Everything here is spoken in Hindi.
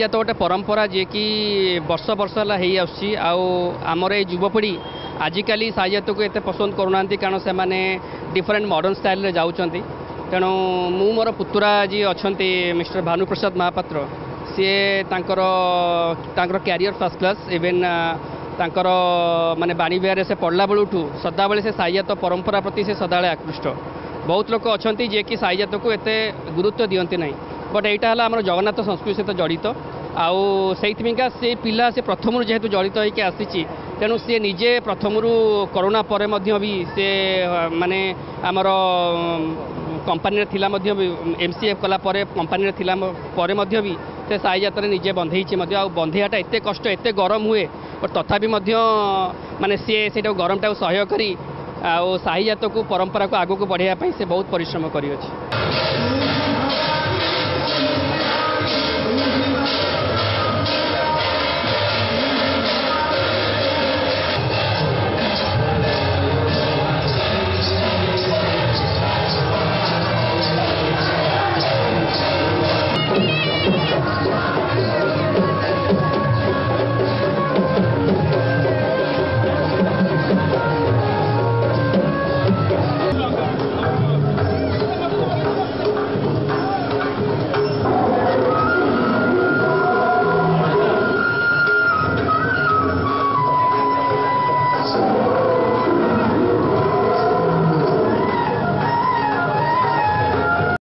जात गोटे परंपरा जे कि वर्ष वर्ष है आमर ये युवपीढ़ी आजिकल साई जात को एत पसंद करूना कारण से माने डिफरेंट मॉडर्न स्टाइल रे जाउछंती तेणु मु मोर पुतुरा जी अच्छा मिस्टर भानुप्रसाद महापात्र सी तांकर कैरियर फर्स्ट क्लास इवेन तांकर माने बाणी विहार से पढ़ला बेलू सदाबले से साई जात परंपरा प्रति से सदाबले आकृष्ट बहुत लोक अच्छा जे कि साई जात को एत गुरुत्व दियंती नहीं बट यहाँ है आम जगन्नाथ संस्कृति सहित जड़ित आउ से से पिला से प्रथम जेहेतु जड़ित होकर आसी तेणु सी निजे प्रथम कोरोना पर भी से माने आमर कंपानी थिला MCA कला कंपानी थिला भी से साई जातर निजे बंधे बंधेटा एत कष्ट एत गरम हुए और तथापि माने सी से गरम टाक सहयोग करी साई जात को परंपरा को आगू बढ़ाई से बहुत परिश्रम करी।